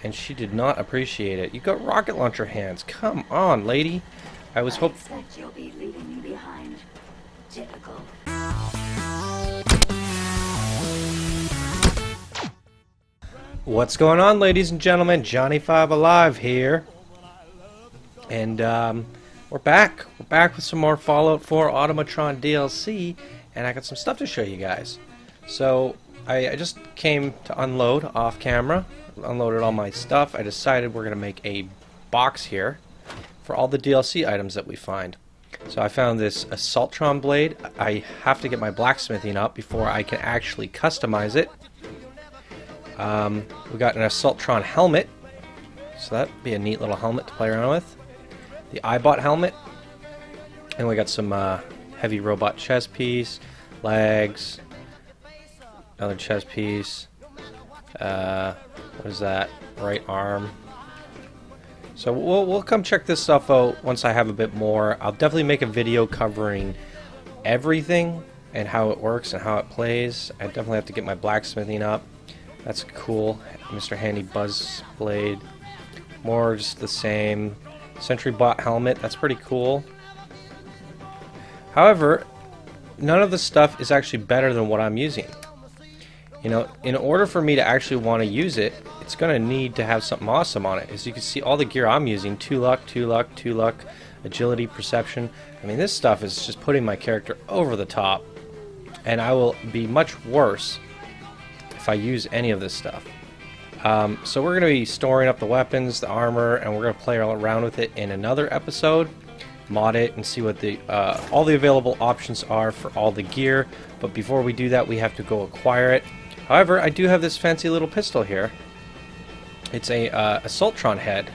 and she did not appreciate it. You got rocket launcher hands. Come on, lady. I was hoping. Expect you'll be leaving me behind. Typical. What's going on, ladies and gentlemen? Johnny Five Alive here. And we're back. We're back with some more Fallout 4 Automatron DLC, and I got some stuff to show you guys. So I just came to unload off camera, unloaded all my stuff. I decided we're gonna make a box here for all the DLC items that we find. So I found this Assaultron blade. I have to get my blacksmithing up before I can actually customize it. We got an Assaultron helmet, so that'd be a neat little helmet to play around with. The Eyebot helmet, and we got some heavy robot chest piece, legs, another chest piece. What is that? Right arm. So we'll come check this stuff out once I have a bit more. I'll definitely make a video covering everything and how it works and how it plays. I definitely have to get my blacksmithing up. That's cool. Mr. Handy Buzz Blade. More just the same. Sentry Bot helmet. That's pretty cool. However, none of the stuff is actually better than what I'm using. You know, in order for me to actually want to use it, it's going to need to have something awesome on it. As you can see, all the gear I'm using, 2 luck, 2 luck, 2 luck, agility, perception. I mean, this stuff is just putting my character over the top. And I will be much worse if I use any of this stuff. So we're going to be storing up the weapons, the armor, and we're going to play around with it in another episode, mod it, and see what the all the available options are for all the gear. But before we do that, we have to go acquire it. However, I do have this fancy little pistol here. It's a Assaultron head.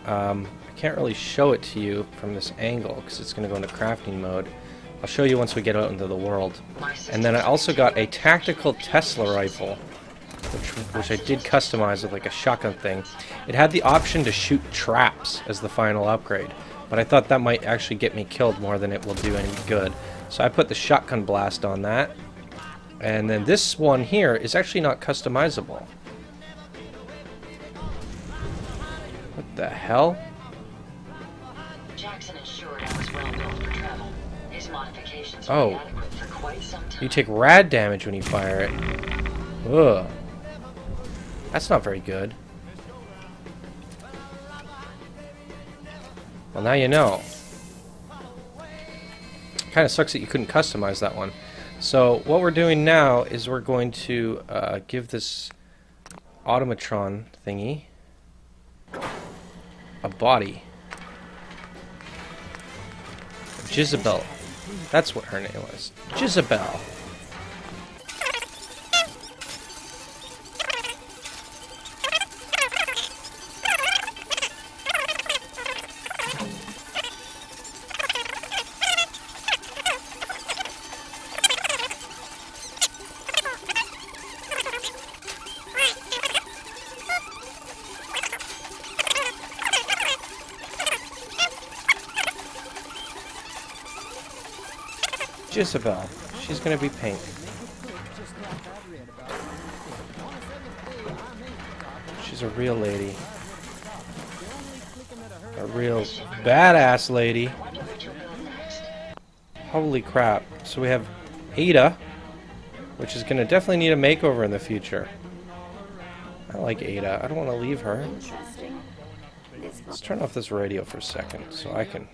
I can't really show it to you from this angle because it's going to go into crafting mode. I'll show you once we get out into the world. And then I also got a tactical Tesla rifle, which I did customize with like a shotgun thing. It had the option to shoot traps as the final upgrade, but I thought that might actually get me killed more than it will do any good. So I put the shotgun blast on that. And then this one here is actually not customizable. What the hell? Jackson assured I was well built for travel. His modifications Oh. will be adequate for quite some time. You take rad damage when you fire it. Ugh. That's not very good. Well, now you know. Kind of sucks that you couldn't customize that one. So what we're doing now is we're going to give this Automatron thingy a body. Jezebel. That's what her name was. Jezebel. Jezebel. She's gonna be pink. She's a real lady. A real badass lady. Holy crap. So we have Ada, which is gonna definitely need a makeover in the future. I like Ada. I don't want to leave her. Interesting. This Let's turn off this radio for a second so I can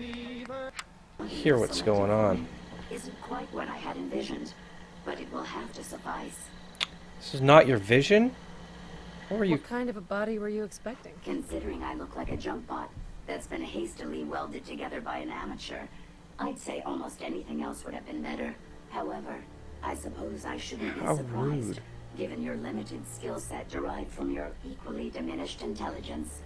hear what's going on. isn't quite what I had envisioned, but it will have to suffice. This is not your vision? What were you? What kind of a body were you expecting? Considering I look like a junk bot that's been hastily welded together by an amateur, I'd say almost anything else would have been better. However, I suppose I shouldn't be How surprised, rude. given your limited skill set derived from your equally diminished intelligence.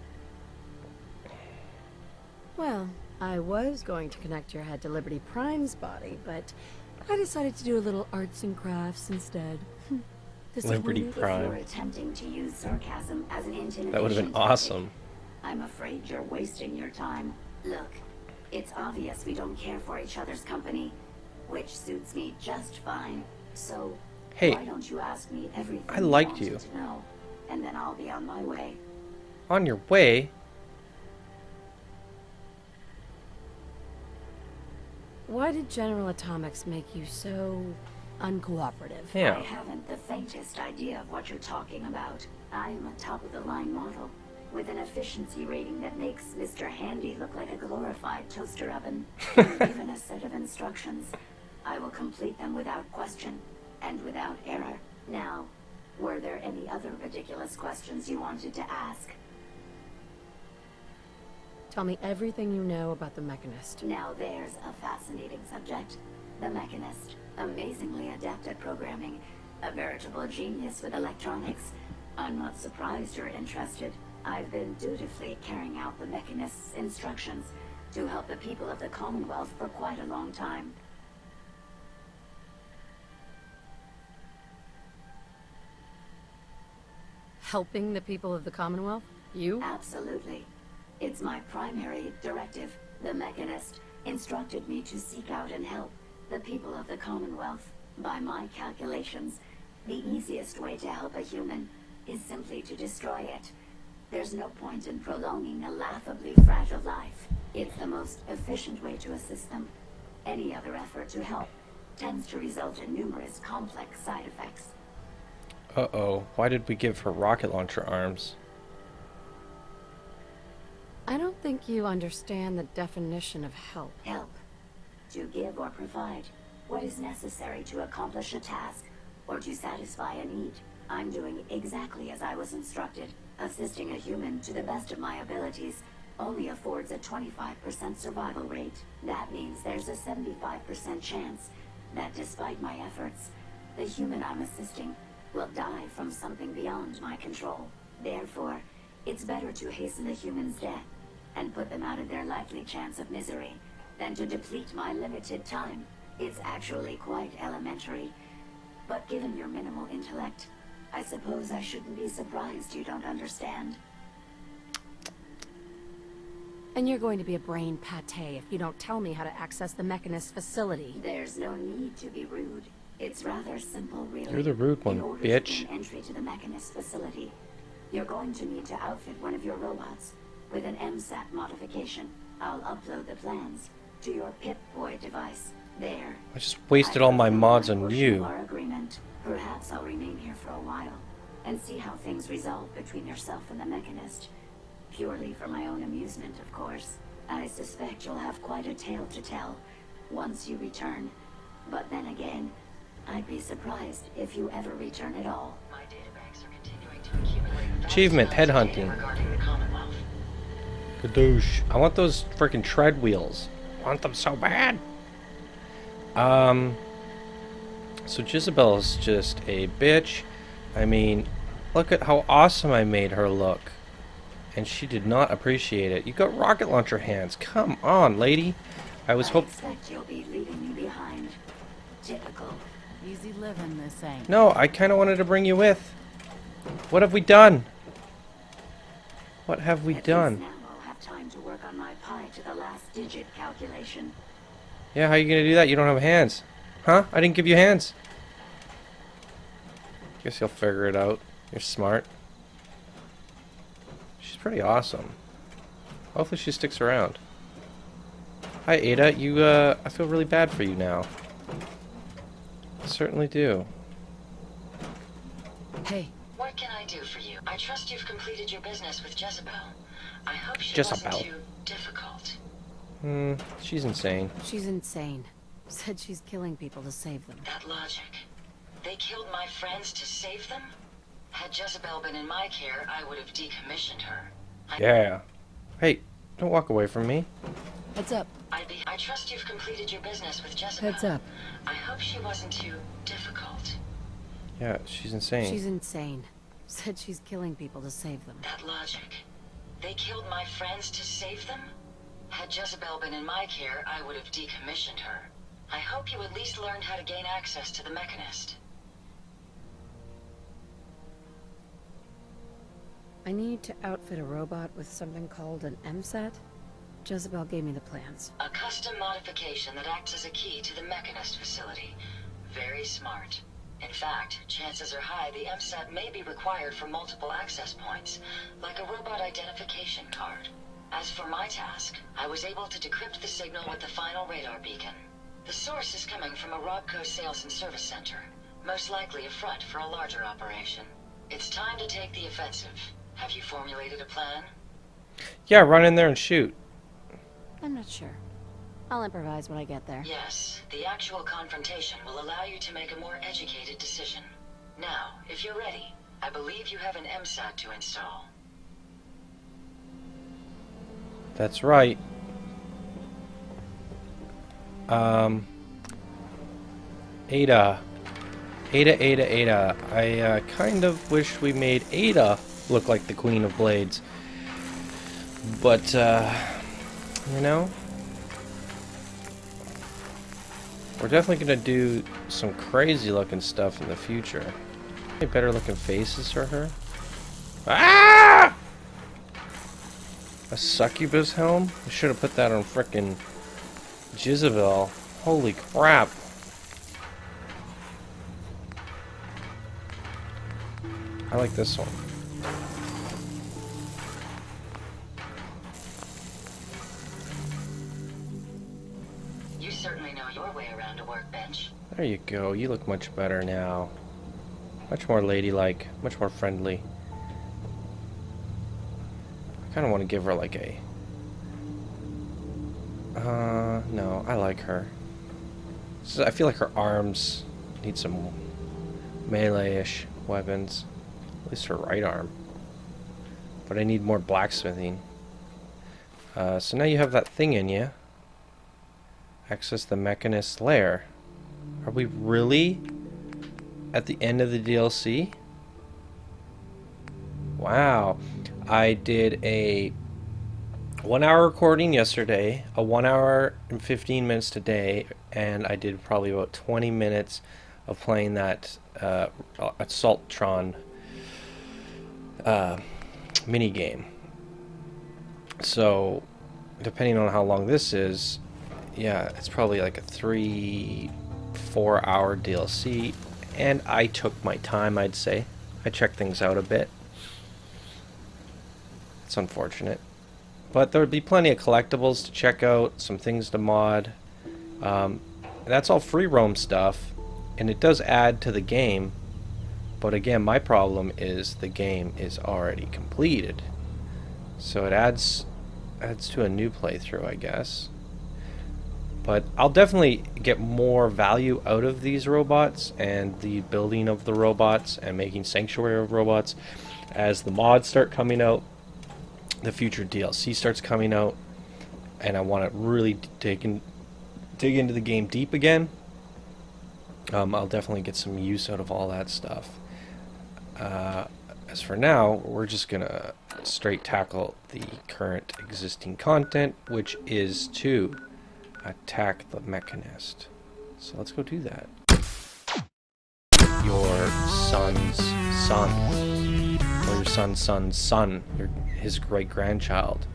Well, I was going to connect your head to Liberty Prime's body, but I decided to do a little arts and crafts instead. Liberty Disappointed? Prime. If you're attempting to use sarcasm as an intimidation That would have been tactic, awesome. I'm afraid you're wasting your time. Look, it's obvious we don't care for each other's company, which suits me just fine. So, Hey, why don't you ask me everything I liked wanted you. to know, and then I'll be on my way. On your way? Why did General Atomics make you so uncooperative? I Yeah. haven't the faintest idea of what you're talking about. I'm a top-of-the-line model, with an efficiency rating that makes Mr. Handy look like a glorified toaster oven. Given a set of instructions, I will complete them without question, and without error. Now, were there any other ridiculous questions you wanted to ask? Tell me everything you know about the Mechanist. Now there's a fascinating subject. The Mechanist, amazingly adept at programming, a veritable genius with electronics. I'm not surprised you're interested. I've been dutifully carrying out the Mechanist's instructions to help the people of the Commonwealth for quite a long time. Helping the people of the Commonwealth? You? Absolutely. It's my primary directive. The Mechanist instructed me to seek out and help the people of the Commonwealth. By my calculations, the easiest way to help a human is simply to destroy it. There's no point in prolonging a laughably fragile life. It's the most efficient way to assist them. Any other effort to help tends to result in numerous complex side effects. Uh-oh. Why did we give her rocket launcher arms? I don't think you understand the definition of help. Help. To give or provide what is necessary to accomplish a task or to satisfy a need. I'm doing exactly as I was instructed. Assisting a human to the best of my abilities only affords a 25% survival rate. That means there's a 75% chance that despite my efforts, the human I'm assisting will die from something beyond my control. Therefore, it's better to hasten the human's death and put them out of their likely chance of misery than to deplete my limited time. It's actually quite elementary, but given your minimal intellect, I suppose I shouldn't be surprised you don't understand. And you're going to be a brain pate if you don't tell me how to access the Mechanist facility. There's no need to be rude. It's rather simple, really. You're the rude one, In order bitch. to gain entry to the Mechanist facility, you're going to need to outfit one of your robots with an MSAT modification. I'll upload the plans to your Pip-Boy device. There. I just wasted all my mods on Portion you. of our agreement. Perhaps I'll remain here for a while and see how things resolve between yourself and the Mechanist. Purely for my own amusement, of course. I suspect you'll have quite a tale to tell once you return. But then again, I'd be surprised if you ever return at all. My databanks are continuing to accumulate vast Achievement, amounts of headhunting. data regarding the Commonwealth. Kadoosh. I want those freaking tread wheels. I want them so bad. So Jezebel's just a bitch. I mean, look at how awesome I made her look. And she did not appreciate it. You got rocket launcher hands. Come on, lady. I was I hope. expect you'll be leaving me behind. Typical. Easy living, this ain't. No, I kind of wanted to bring you with. What have we done? What have we At done? least now I'll have time to work on my pi to the last digit calculation. Yeah, how are you gonna do that? You don't have hands. Huh? I didn't give you hands. Guess you'll figure it out. You're smart. She's pretty awesome. Hopefully she sticks around. Hi Ada, I feel really bad for you now. I certainly do. Hey, What can I do for you? I trust you've completed your business with Jezebel. I hope she Jezebel. wasn't too difficult. She's insane. she's insane. Said she's killing people to save them. That logic. They killed my friends to save them? Had Jezebel been in my care, I would have decommissioned her. Yeah. Hey, don't walk away from me. Heads up. I trust you've completed your business with Jezebel. Heads up. I hope she wasn't too difficult. Yeah, she's insane. She's insane. Said she's killing people to save them. That logic. They killed my friends to save them? Had Jezebel been in my care, I would have decommissioned her. I hope you at least learned how to gain access to the Mechanist. I need to outfit a robot with something called an MSAT. Jezebel gave me the plans. A custom modification that acts as a key to the Mechanist facility. Very smart. In fact, chances are high the MSAT may be required for multiple access points, like a robot identification card. As for my task, I was able to decrypt the signal with the final radar beacon. The source is coming from a Robco sales and service center, most likely a front for a larger operation. It's time to take the offensive. Have you formulated a plan? Yeah, run in there and shoot. I'm not sure. I'll improvise when I get there. Yes, the actual confrontation will allow you to make a more educated decision. Now, if you're ready, I believe you have an MSAT to install. That's right. Ada. Ada. I kind of wish we made Ada look like the Queen of Blades. But, you know, we're definitely going to do some crazy looking stuff in the future. Any better looking faces for her? Ah! A succubus helm? I should have put that on frickin' Jezebel. Holy crap. I like this one. You certainly know your way around a workbench. There you go. You look much better now. Much more ladylike. Much more friendly. I kind of want to give her like a... no. I like her. I feel like her arms need some melee-ish weapons. At least her right arm. But I need more blacksmithing. So now you have that thing in you. Access the Mechanist lair. Are we really at the end of the DLC? Wow. I did a 1 hour recording yesterday, a 1 hour and 15 minutes today, and I did probably about 20 minutes of playing that Assaultron mini game. So, depending on how long this is, yeah, it's probably like a 3-4 hour DLC, and I took my time, I'd say. I checked things out a bit. It's unfortunate. But there would be plenty of collectibles to check out, some things to mod. That's all free roam stuff, and it does add to the game. But again, my problem is the game is already completed. So it adds to a new playthrough, I guess. But I'll definitely get more value out of these robots and the building of the robots and making Sanctuary of robots as the mods start coming out, the future DLC starts coming out, and I want to really dig into the game deep again. I'll definitely get some use out of all that stuff. As for now, we're just gonna straight tackle the current existing content, which is to attack the Mechanist. So let's go do that. Your son's son, or your son's son, his great-grandchild.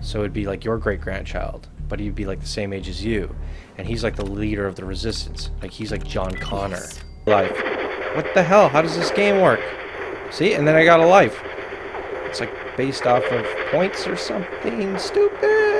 So it'd be like your great-grandchild, but he'd be like the same age as you, and he's like the leader of the Resistance. Like he's like John Connor. Life. What the hell? How does this game work? See, and then I got a life. It's like based off of points or something stupid.